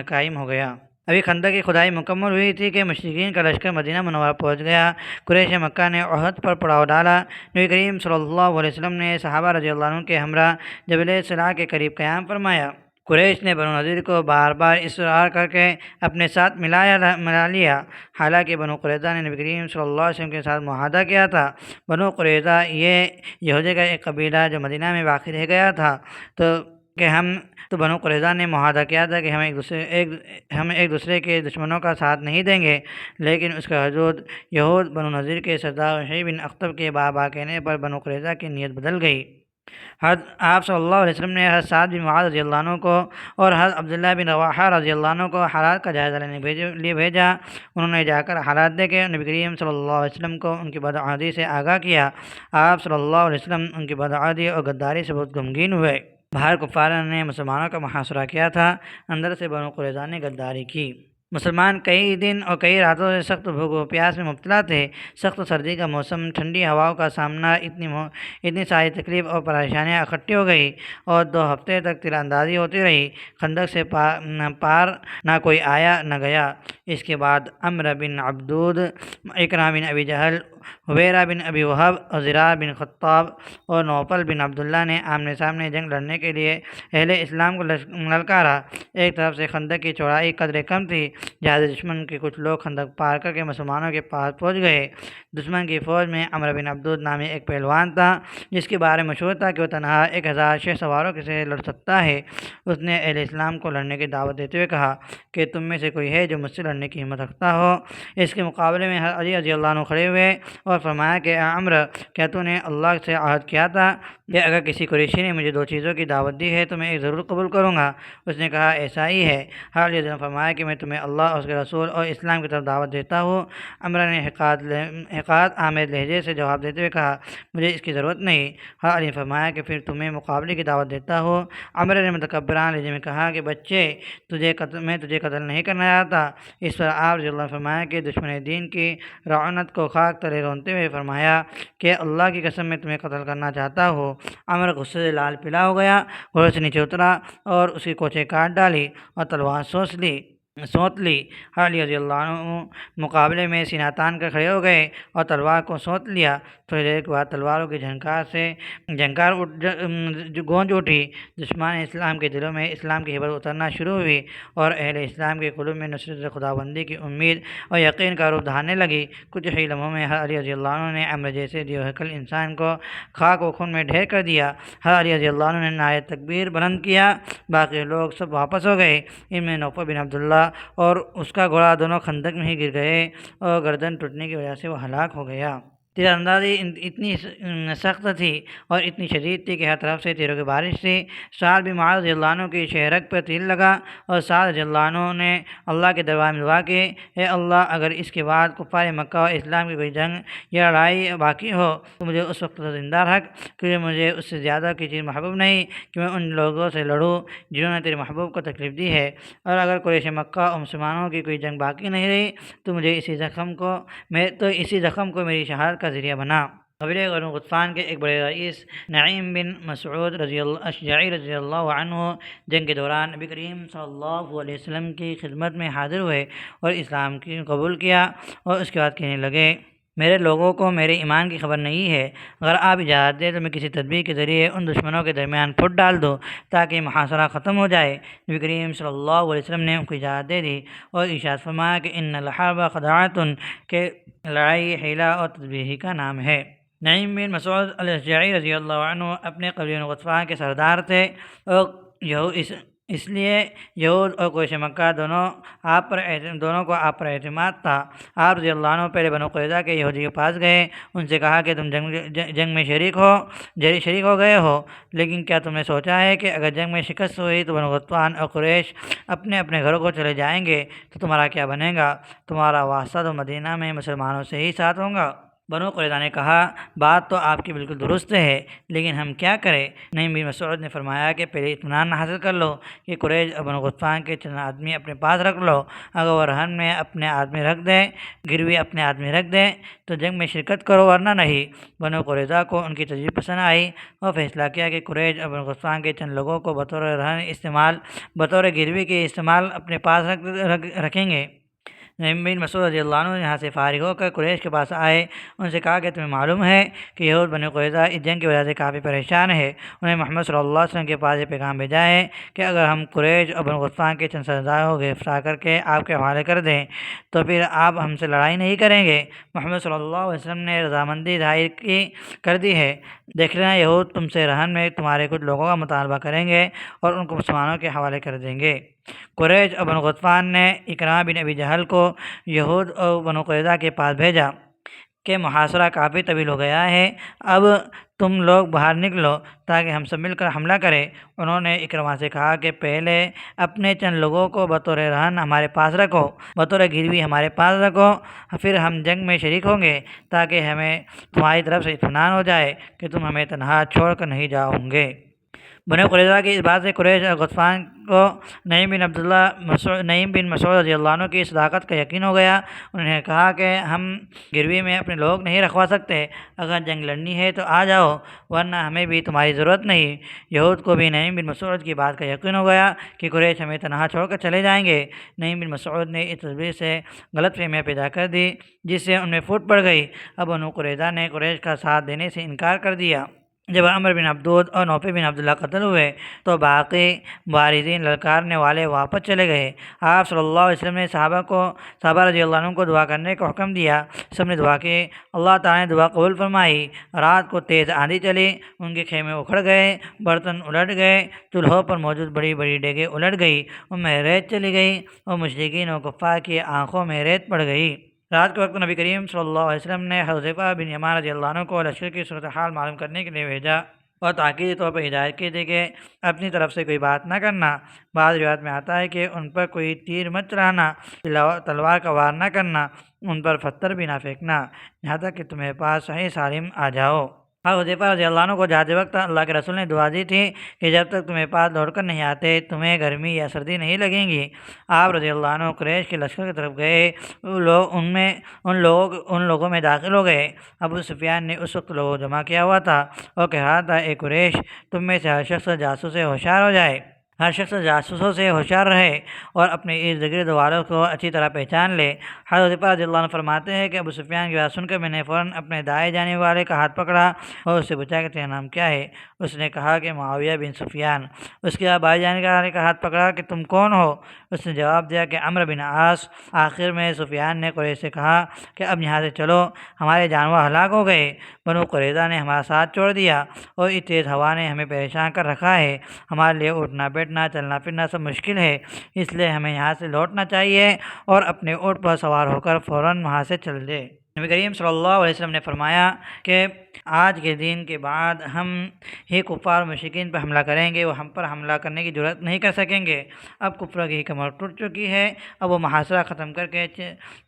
A: قائم ہو گیا۔ ابھی خندق کی کھدائی مکمل ہوئی تھی کہ مشرکین کا لشکر مدینہ منورہ پہنچ گیا۔ قریش مکہ نے احد پر پڑاؤ ڈالا۔ نبی کریم صلی اللہ علیہ وسلم نے صحابہ رضی اللہ عنہ کے ہمراہ جبل صلاح کے قریب قیام فرمایا۔ قریش نے بنو نذیر کو بار بار اصرار کر کے اپنے ساتھ ملا لیا، حالانکہ بنو قریظہ نے نبی کریم صلی اللہ علیہ وسلم کے ساتھ معاہدہ کیا تھا۔ بنو قریظہ یہ یہودی کا ایک قبیلہ جو مدینہ میں واقع رہ گیا تھا، تو بنو قریظہ نے معاہدہ کیا تھا کہ ہم ایک دوسرے کے دشمنوں کا ساتھ نہیں دیں گے، لیکن اس کا حدود یہود بنو نذیر کے سردار شعیب بن اخطب کے بابا کہنے پر بنو قریظہ کی نیت بدل گئی۔ آپ صلی اللہ علیہ وسلم نے حضرت سعد بن معاذ رضی اللہ عنہ کو اور حضرت عبداللہ بن رواحہ رضی اللہ عنہ کو حالات کا جائزہ لینے لیے بھیجا۔ انہوں نے جا کر حالات دیکھے، نبی کریم صلی اللہ علیہ وسلم کو ان کی بدعہدی سے آگاہ کیا۔ آپ صلی اللہ علیہ وسلم ان کی بدعہدی اور غداری سے بہت غمگین ہوئے۔ باہر کفار نے مسلمانوں کا محاصرہ کیا تھا، اندر سے بنو قریظہ نے غداری کی۔ مسلمان کئی دن اور کئی راتوں سے سخت بھوک و پیاس میں مبتلا تھے۔ سخت سردی کا موسم، ٹھنڈی ہواؤں کا سامنا، اتنی ساری تکلیف اور پریشانیاں اکٹھی ہو گئی اور 2 ہفتے تک تیر اندازی ہوتی رہی۔ خندق سے پار نہ کوئی آیا نہ گیا۔ اس کے بعد عمرو بن عبدود، اکرمہ بن ابی جہل، حبیرہ بن ابی وہب اور زرار بن خطاب اور نوفل بن عبداللہ نے آمنے سامنے جنگ لڑنے کے لیے اہل اسلام کو للکارا۔ ایک طرف سے خندق کی چوڑائی قدرے کم تھی، لہٰذا دشمن کے کچھ لوگ خندق پار کر کے مسلمانوں کے پاس پہنچ گئے۔ دشمن کی فوج میں عمرو بن عبدود نامی ایک پہلوان تھا جس کے بارے میں مشہور تھا کہ وہ تنہا 1000 شہ سواروں سے لڑ سکتا ہے۔ اس نے اہل اسلام کو لڑنے کی دعوت دیتے ہوئے کہا کہ تم میں سے کوئی ہے جو مجھ سے لڑنے کی ہمت رکھتا ہو؟ اس کے مقابلے میں حضرت علی رضی اللہ عنہ کھڑے ہوئے اور فرمایا کہ اے عمرو، کیا تو نے اللہ سے عہد کیا تھا کہ اگر کسی قریشی نے مجھے 2 چیزوں کی دعوت دی ہے تو میں ایک ضرور قبول کروں گا؟ اس نے کہا ایسا ہی ہے۔ حضرت علی نے فرمایا کہ میں تمہیں اللہ اور اس کے رسول اور اسلام کی طرف دعوت دیتا ہوں۔ عمرو نے حقارت آمیز لہجے سے جواب دیتے ہوئے کہا مجھے اس کی ضرورت نہیں۔ حضرت علی نے فرمایا کہ پھر تمہیں مقابلے کی دعوت دیتا ہوں۔ عمرو نے متکبرانہ لہجے میں کہا کہ بچے، میں تجھے قتل نہیں کرنا چاہتا۔ اس پر آپ رضی اللہ عنہ نے فرمایا کہ دشمن دین کی رعونت کو خاک تلے رونتے ہوئے فرمایا کہ اللہ کی قسم میں تمہیں قتل کرنا چاہتا ہوں۔ عمرو غصے سے لال پیلا ہو گیا، گھوڑے سے نیچے اترا اور اس کی کوچے کاٹ ڈالی اور تلوار سونت لی۔ حضرت رضی اللہ عنہ مقابلے میں سینہ تان کر کھڑے ہو گئے اور تلوار کو سونت لیا۔ تھوڑی دیر کے بعد تلواروں کی جھنکار سے گونج اٹھی۔ دشمن اسلام کے دلوں میں اسلام کی ہیبت اترنا شروع ہوئی اور اہل اسلام کے قلوب میں نصرت خداوندی کی امید اور یقین کا روح دھارنے لگی۔ کچھ ہی لمحوں میں حضرت علی رضی اللہ عنہ نے عمرو جیسے دیوہیکل انسان کو خاک و خون میں ڈھیر کر دیا۔ حضرت علی رضی اللہ عنہ نے نعرہ تکبیر بلند کیا، باقی لوگ سب واپس ہو گئے۔ ان میں نوفل بن عبداللہ اور اس کا گھوڑا دونوں خندق میں ہی گر گئے اور گردن ٹوٹنے کی وجہ سے وہ ہلاک ہو گیا۔ تیر اندازی اتنی سخت تھی اور اتنی شدید تھی کہ ہر طرف سے تیروں کی بارش تھی۔ سعد بن معاذ رضی اللہ عنہ کی شہرک پر تیر لگا اور سعد رضی اللہ عنہ نے اللہ کے دربار میں دعا کی، اے اللہ اگر اس کے بعد کفار مکہ اور اسلام کی کوئی جنگ یا لڑائی باقی ہو تو مجھے اس وقت زندہ رکھ، کیونکہ مجھے اس سے زیادہ کی چیز محبوب نہیں کہ میں ان لوگوں سے لڑوں جنہوں نے تیرے محبوب کو تکلیف دی ہے، اور اگر قریش مکہ اور مسلمانوں کی کوئی جنگ باقی نہیں رہی تو مجھے اسی زخم کو میری شہادت کا ذریعہ بنا۔ قبیلہ بنو غطفان کے ایک بڑے رئیس نعیم بن مسعود اشجعی رضی اللہ عنہ جنگ کے دوران نبی کریم صلی اللہ علیہ وسلم کی خدمت میں حاضر ہوئے اور اسلام کی قبول کیا، اور اس کے بعد کہنے لگے، میرے لوگوں کو میرے ایمان کی خبر نہیں ہے، اگر آپ اجازت دیں تو میں کسی تدبیر کے ذریعے ان دشمنوں کے درمیان پھوٹ ڈال دوں تاکہ محاصرہ ختم ہو جائے۔ نبی کریم صلی اللہ علیہ وسلم نے ان کو اجازت دے دی اور ارشاد فرمایا کہ ان الحرب خداعۃ، کہ لڑائی حیلہ اور تدبیر ہی کا نام ہے۔ نعیم بن مسعود الاشجعی رضی اللہ عنہ اپنے قبیلہ غطفان کے سردار تھے، اور اس لیے یہود اور قریش مکہ دونوں کو آپ پر اعتماد تھا۔ آپ رضی اللہ عنہ پہلے بنو قریظہ کے یہودی کے پاس گئے، ان سے کہا کہ تم جنگ میں شریک ہو گئے ہو، لیکن کیا تم نے سوچا ہے کہ اگر جنگ میں شکست ہوئی تو بنو غطفان اور قریش اپنے اپنے گھروں کو چلے جائیں گے تو تمہارا کیا بنے گا؟ تمہارا واسطہ تو مدینہ میں مسلمانوں سے ہی ساتھ ہوگا۔ بنو قریظہ نے کہا، بات تو آپ کی بالکل درست ہے، لیکن ہم کیا کریں؟ نعیم بن مسعود نے فرمایا کہ پہلے اطمینان حاصل کر لو کہ قریش اور بنو غطفان کے چند آدمی اپنے پاس رکھ لو، اگر وہ رہن میں اپنے آدمی رکھ دیں، گروی اپنے آدمی رکھ دیں تو جنگ میں شرکت کرو، ورنہ نہیں۔ بنو قریظہ کو ان کی تجویز پسند آئی اور فیصلہ کیا کہ قریش اور بنو غطفان کے چند لوگوں کو بطور رہن بطور گروی کے استعمال اپنے پاس رکھیں گے۔ نعیم بن مسعود رضی اللہ عنہ یہاں سے فارغ ہو کر قریش کے پاس آئے، ان سے کہا کہ تمہیں معلوم ہے کہ یہود بنو قریظہ اس جنگ کی وجہ سے کافی پریشان ہے، انہیں محمد صلی اللہ علیہ وسلم کے پاس یہ پیغام بھیجا ہے کہ اگر ہم قریش اور بنو غطفان کے چند سرداروں کو گرفتار کر کے آپ کے حوالے کر دیں تو پھر آپ ہم سے لڑائی نہیں کریں گے۔ محمد صلی اللہ علیہ وسلم نے رضامندی ظاہر کر دی ہے، دیکھ لینا یہود تم سے رہن میں تمہارے کچھ لوگوں کا مطالبہ کریں گے اور ان کو مسلمانوں کے حوالے کر دیں گے۔ قریش اور بنو غطفان نے اکرمہ بن ابی جہل کو یہود اور بنو قریظہ کے پاس بھیجا کہ محاصرہ کافی طویل ہو گیا ہے، اب تم لوگ باہر نکلو تاکہ ہم سب مل کر حملہ کریں۔ انہوں نے اکرمہ سے کہا کہ پہلے اپنے چند لوگوں کو بطور رہن ہمارے پاس رکھو، بطور گروی ہمارے پاس رکھو، پھر ہم جنگ میں شریک ہوں گے تاکہ ہمیں تمہاری طرف سے اطمینان ہو جائے کہ تم ہمیں تنہا چھوڑ کر نہیں جاؤ گے۔ بنو قریظہ کی اس بات سے قریش اور غطفان کو نعیم بن مسعود رضی اللہ عنہ کی صداقت کا یقین ہو گیا۔ انہوں نے کہا کہ ہم گروی میں اپنے لوگ نہیں رکھوا سکتے، اگر جنگ لڑنی ہے تو آ جاؤ، ورنہ ہمیں بھی تمہاری ضرورت نہیں۔ یہود کو بھی نعیم بن مسعود کی بات کا یقین ہو گیا کہ قریش ہمیں تنہا چھوڑ کر چلے جائیں گے۔ نعیم بن مسعود نے اس تدبیر سے غلط فہمیاں پیدا کر دی جس سے ان میں پھوٹ پڑ گئی۔ اب بنو قریظہ نے قریش کا ساتھ دینے سے انکار کر دیا۔ جب عمر بن عبدود اور نوفل بن عبداللہ قتل ہوئے تو باقی مبارزین للکارنے والے واپس چلے گئے۔ آپ صلی اللہ علیہ وسلم نے صحابہ رضی اللہ عنہ کو دعا کرنے کا حکم دیا، سب نے دعا کی، اللہ تعالیٰ نے دعا قبول فرمائی۔ رات کو تیز آندھی چلی، ان کے خیمے اکھڑ گئے، برتن الٹ گئے، چولہوں پر موجود بڑی بڑی دیگیں الٹ گئی، ان میں ریت چلی گئی اور مشرکین و کفار کی آنکھوں میں ریت پڑ گئی۔ رات کے وقت نبی کریم صلی اللہ علیہ وسلم نے حذیفہ بن یمان رضی اللہ عنہ کو لشکر کی صورتحال معلوم کرنے کے لیے بھیجا اور تاکیدی طور پر ہدایت کی تھی کہ اپنی طرف سے کوئی بات نہ کرنا۔ بعض روایت میں آتا ہے کہ ان پر کوئی تیر مت چلانا، تلوار کا وار نہ کرنا، ان پر پتھر بھی نہ پھینکنا، یہاں تک کہ تمہیں پاس صحیح سالم آ جاؤ۔ حذیفہ رضی اللہ عنہ کو جاتے وقت اللہ کے رسول نے دعا دی تھی کہ جب تک تمہیں پاس لوٹ کر نہیں آتے تمہیں گرمی یا سردی نہیں لگیں گی۔ آپ رضی اللہ عنہ قریش کے لشکر کی طرف گئے، ان لوگوں میں داخل ہو گئے۔ ابو سفیان نے اس وقت لوگوں کو جمع کیا ہوا تھا اور کہہ رہا تھا، اے قریش، تم میں سے ہر شخص جاسوس سے ہوشیار ہو جائے، ہر شخص جاسوسوں سے ہوشیار رہے اور اپنے ارد گرد والوں کو اچھی طرح پہچان لے۔ حضرت رضی اللہ عنہ فرماتے ہیں کہ ابو سفیان کی بات سن کر میں نے فوراً اپنے دائیں جانے والے کا ہاتھ پکڑا اور اس سے پوچھا کہ تیرا نام کیا ہے؟ اس نے کہا کہ معاویہ بن سفیان۔ اس کے بعد بائیں جانے والے کا ہاتھ پکڑا کہ تم کون ہو؟ اس نے جواب دیا کہ عمرو بن عاص۔ آخر میں سفیان نے قریش سے کہا کہ اب یہاں سے چلو، ہمارے جانور ہلاک ہو گئے، بنو قریظہ نے ہمارا ساتھ چھوڑ دیا اور اس تیز ہوا نے ہمیں پریشان کر رکھا ہے، ہمارے لیے اٹھنا بیٹھنا چلنا پھرنا سب مشکل ہے، اس لیے ہمیں یہاں سے لوٹنا چاہیے اور اپنے اونٹ پر سوار ہو کر فوراً وہاں سے چل دے۔ نبی کریم صلی اللہ علیہ وسلم نے فرمایا کہ آج کے دن کے بعد ہم ہی کفار مشرکین پر حملہ کریں گے، وہ ہم پر حملہ کرنے کی جرأت نہیں کر سکیں گے۔ اب کفر کی کمر ٹوٹ چکی ہے، اب وہ محاصرہ ختم کر کے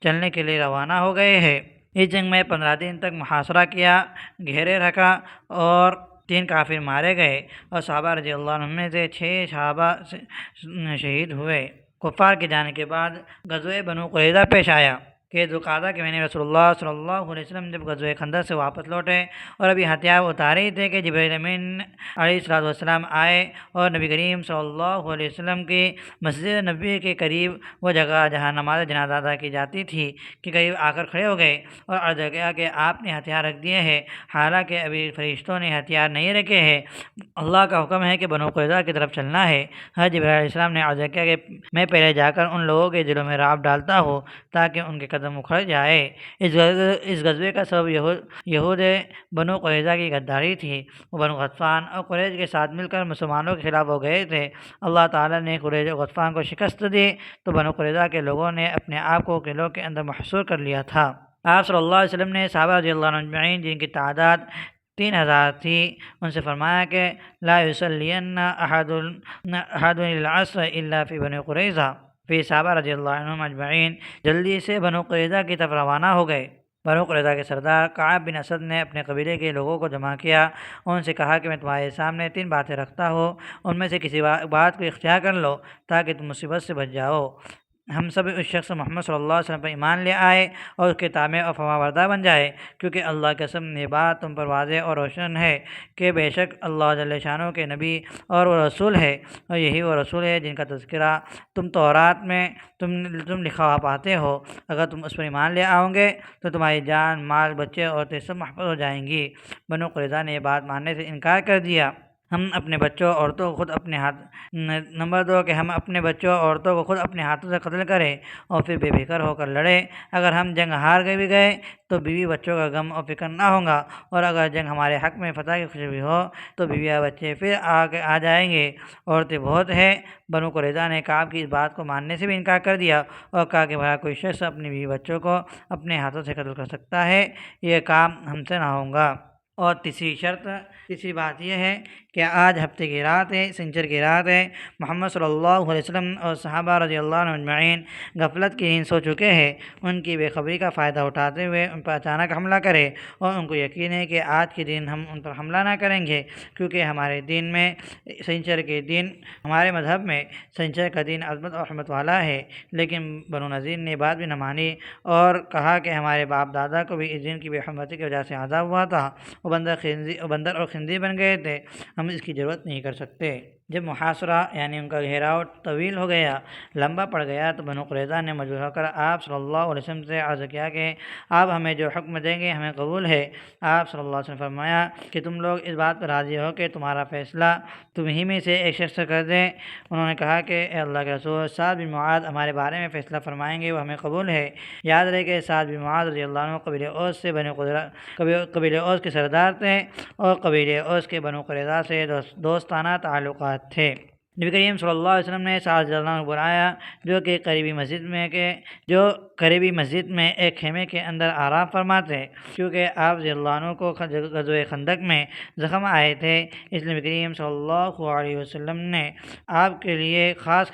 A: چلنے کے لیے روانہ ہو گئے ہیں۔ اس جنگ میں 15 دن تک محاصرہ کیا، گھیرے رکھا اور 3 کافر مارے گئے اور صحابہ رضی اللہ عنہم میں سے 6 صحابہ شہید ہوئے۔ کفار کے جانے کے بعد غزوہ بنو قریظہ پیش آیا کہ ذوالقعدہ کے مہینے رسول اللہ صلی اللہ علیہ وسلم جب غزوہ خندق سے واپس لوٹے اور ابھی ہتھیار اتارے ہی تھے کہ جبرائیل امین علیہ السلام آئے اور نبی کریم صلی اللہ علیہ وسلم کی مسجد نبوی کے قریب وہ جگہ جہاں نماز جنازہ ادا کی جاتی تھی کے قریب آ کر کھڑے ہو گئے اور عرض کیا کہ آپ نے ہتھیار رکھ دیے ہیں، حالانکہ ابھی فرشتوں نے ہتھیار نہیں رکھے ہیں، اللہ کا حکم ہے کہ بنو قریظہ کی طرف چلنا ہے۔ حضرت جبرائیل علیہ السلام نے عرض کیا کہ میں پہلے جا کر ان لوگوں کے دلوں میں رعب ڈالتا ہوں تاکہ ان کے قدم اکھڑ جائے۔ اس غزوے کا سبب یہود بنو قریظہ کی غداری تھی۔ وہ بنو غطفان اور قریش کے ساتھ مل کر مسلمانوں کے خلاف ہو گئے تھے۔ اللہ تعالیٰ نے قریش اور غطفان کو شکست دی تو بنو قریظہ کے لوگوں نے اپنے آپ کو قلعوں کے اندر محصور کر لیا تھا۔ آپ صلی اللہ علیہ وسلم نے صحابہ رضی اللہ عنہم اجمعین جن کی تعداد 3000 تھی ان سے فرمایا کہ لا یصلین احد العصر الا فی بنی قریظہ۔ پھر صحابہ رضی اللہ عنہم اجمعین جلدی سے بنو قریظہ کی طرف روانہ ہو گئے۔ بنو قریظہ کے سردار کعب بن اسد نے اپنے قبیلے کے لوگوں کو جمع کیا اور ان سے کہا کہ میں تمہارے سامنے 3 باتیں رکھتا ہوں، ان میں سے کسی بات کو اختیار کر لو تاکہ تم مصیبت سے بچ جاؤ۔ ہم سب اس شخص محمد صلی اللہ علیہ وسلم پر ایمان لے آئے اور اس کے تابع اور فرمانبردار بن جائے، کیونکہ اللہ کی قسم یہ بات تم پر واضح اور روشن ہے کہ بے شک اللہ جل شانہ کے نبی اور وہ رسول ہے، اور یہی وہ رسول ہے جن کا تذکرہ تم تورات میں تم لکھا ہوا پاتے ہو۔ اگر تم اس پر ایمان لے آؤ گے تو تمہاری جان، مال، بچے اور سب محفوظ ہو جائیں گی۔ بنو قریظہ نے یہ بات ماننے سے انکار کر دیا۔ ہم اپنے بچوں اور عورتوں کو خود اپنے ہاتھ نمبر 2 کہ ہم اپنے بچوں اور عورتوں کو خود اپنے ہاتھوں سے قتل کریں اور پھر بے فکر ہو کر لڑیں۔ اگر ہم جنگ ہار بھی گئے تو بیوی بچوں کا غم اور فکر نہ ہوگا، اور اگر جنگ ہمارے حق میں فتح کی خوشی ہو تو بیویاں بچے پھر آ جائیں گے۔ عورتیں بہت ہیں۔ بنو قریظہ نے کعب کی اس بات کو ماننے سے بھی انکار کر دیا اور کہا کہ بھلا کوئی شخص اپنی بیوی بچوں کو اپنے ہاتھوں سے قتل کر سکتا ہے؟ یہ کام ہم سے نہ ہوگا۔ اور تیسری بات یہ ہے کہ آج ہفتے کی رات ہے، سنچر کی رات ہے۔ محمد صلی اللہ علیہ وسلم اور صحابہ رضی اللہ عنہم اجمعین غفلت کی نیند سو چکے ہیں۔ ان کی بے خبری کا فائدہ اٹھاتے ہوئے ان پر اچانک حملہ کرے اور ان کو یقین ہے کہ آج کے دن ہم ان پر حملہ نہ کریں گے، کیونکہ ہمارے دین میں سنچر کے دن، ہمارے مذہب میں سنچر کا دن عظمت اور رحمت والا ہے۔ لیکن بنو نذیر نے بات بھی نہ مانی اور کہا کہ ہمارے باپ دادا کو بھی اس دن کی بے حرمتی کی وجہ سے عذاب ہوا تھا، وہ بندر اور خنزیر بن گئے تھے، ہم اس کی ضرورت نہیں کر سکتے۔ جب محاصرہ یعنی ان کا گھیراؤ طویل ہو گیا، لمبا پڑ گیا، تو بنو قریظہ نے مجبور ہو کر آپ صلی اللہ علیہ وسلم سے عرض کیا کہ آپ ہمیں جو حکم دیں گے ہمیں قبول ہے۔ آپ صلی اللہ علیہ وسلم نے فرمایا کہ تم لوگ اس بات پر راضی ہو کہ تمہارا فیصلہ تم ہی میں سے ایک شخص کر دیں؟ انہوں نے کہا کہ اے اللہ کے رسول، سعد بن معاذ ہمارے بارے میں فیصلہ فرمائیں گے، وہ ہمیں قبول ہے۔ یاد رہے کہ سعد بن معاذ رضی اللہ عنہ قبیلہ اوس سے قبیلہ اوس کے سردار تھے اور قبیلہ اوس کے بنو قریظہ سے دوستانہ تعلقات تھے۔ نبی کریم صلی اللہ علیہ وسلم نے سعد رضی اللہ عنہ کو بلایا جو قریبی مسجد میں ایک خیمے کے اندر آرام فرماتے، کیونکہ آپ رضی اللہ عنہ کو غزوہ خندق میں زخم آئے تھے، اس لیے نبی کریم صلی اللہ علیہ وسلم نے آپ کے لیے خاص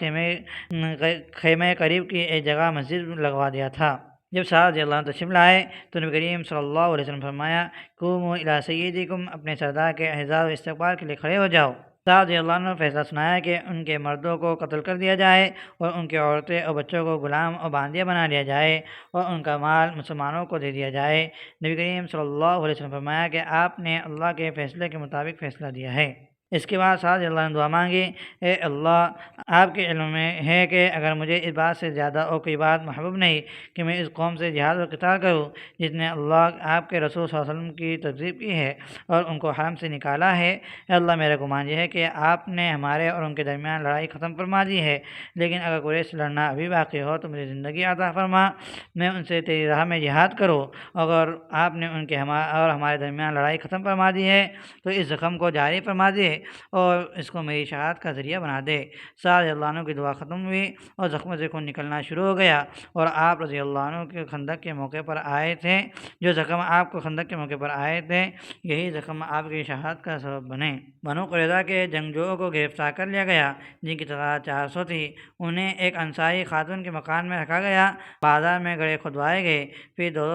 A: خیمے قریب کی ایک جگہ مسجد لگوا دیا تھا۔ جب سعد رضی اللہ عنہ تشریف لائے تو نبی کریم صلی اللہ علیہ وسلم فرمایا قوموا الی سیدکم، اپنے سردار کے اعزاز و استقبال کے لیے کھڑے ہو جاؤ۔ سعد رضی اللہ عنہ نے فیصلہ سنایا کہ ان کے مردوں کو قتل کر دیا جائے اور ان کے عورتیں اور بچوں کو غلام اور باندیا بنا لیا جائے اور ان کا مال مسلمانوں کو دے دیا جائے۔ نبی کریم صلی اللہ علیہ وسلم فرمایا کہ آپ نے اللہ کے فیصلے کے مطابق فیصلہ دیا ہے۔ اس کے بعد سعد رضی اللہ عنہ دعا مانگی، اے اللہ، آپ کے علم میں ہے کہ اگر مجھے اس بات سے زیادہ اور کوئی بات محبوب نہیں کہ میں اس قوم سے جہاد و قتال کروں جس نے اللہ آپ کے رسول صلی اللہ علیہ وسلم کی تکذیب کی ہے اور ان کو حرم سے نکالا ہے۔ اے اللہ، میرا گمان یہ ہے کہ آپ نے ہمارے اور ان کے درمیان لڑائی ختم فرما دی ہے، لیکن اگر قریش سے لڑنا ابھی باقی ہو تو مجھے زندگی عطا فرما، میں ان سے تیری راہ میں جہاد کروں۔ اگر آپ نے ان کے اور ہمارے درمیان لڑائی ختم فرما دی ہے تو اس زخم کو جاری فرما دیے اور اس کو میری شہادت کا ذریعہ بنا دے۔ سعد رضی اللہ عنہ کی دعا ختم ہوئی اور زخموں سے خون نکلنا شروع ہو گیا، اور آپ رضی اللہ عنہ کے خندق کے موقع پر آئے تھے، جو زخم آپ کو خندق کے موقع پر آئے تھے یہی زخم آپ کی شہادت کا سبب بنے۔ بنو قریظہ کے جنگجوؤں کو گرفتار کر لیا گیا، جن کی تعداد 400 تھی۔ انہیں ایک انصاری خاتون کے مکان میں رکھا گیا، بازار میں گھڑے کھدوائے گئے، پھر دو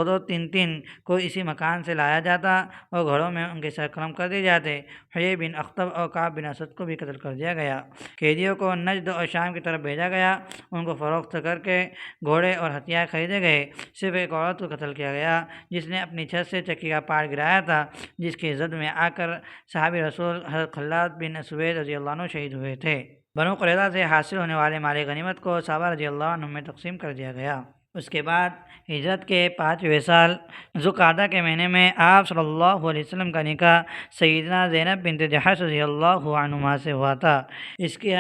A: دو تین تین کو اسی مکان سے لایا جاتا اور گھروں میں ان کے سر قلم کر دیے جاتے۔ حیی بن اخطب اور کعب بن اسد کو بھی قتل کر دیا گیا۔ قیدیوں کو نجد اور شام کی طرف بھیجا گیا، ان کو فروخت کر کے گھوڑے اور ہتھیار خریدے گئے۔ صرف ایک عورت کو قتل کیا گیا جس نے اپنی چھت سے چکی کا پاٹ گرایا تھا، جس کی زد میں آ کر صحابی رسول حضرت خلاد بن اسود رضی اللہ عنہ شہید ہوئے تھے۔ بنو قریظہ سے حاصل ہونے والے مال غنیمت کو صحابہ رضی اللہ عنہ میں تقسیم کر دیا گیا۔ اس کے بعد ہجرت کے 5ویں سال ذوالقعدہ کے مہینے میں آپ صلی اللہ علیہ وسلم کا نکاح سیدنا زینب بنت جحش رضی اللہ عنہما سے ہوا تھا۔ اس کی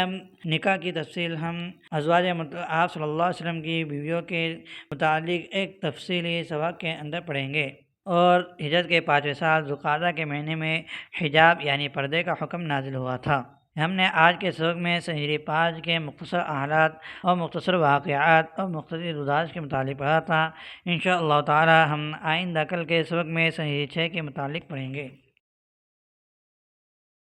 A: نکاح کی تفصیل ہم ازواج آپ صلی اللہ علیہ وسلم کی بیویوں کے متعلق ایک تفصیلی سبق کے اندر پڑھیں گے۔ اور ہجرت کے 5ویں سال ذوالقعدہ کے مہینے میں حجاب یعنی پردے کا حکم نازل ہوا تھا۔ ہم نے آج کے سبق میں سحری 5 کے مختصر حالات اور مختصر واقعات اور مختصر رذاذ کے متعلق پڑھا تھا۔ انشاءاللہ تعالی ہم آئندہ کل کے سبق میں سحری 6 کے متعلق پڑھیں گے۔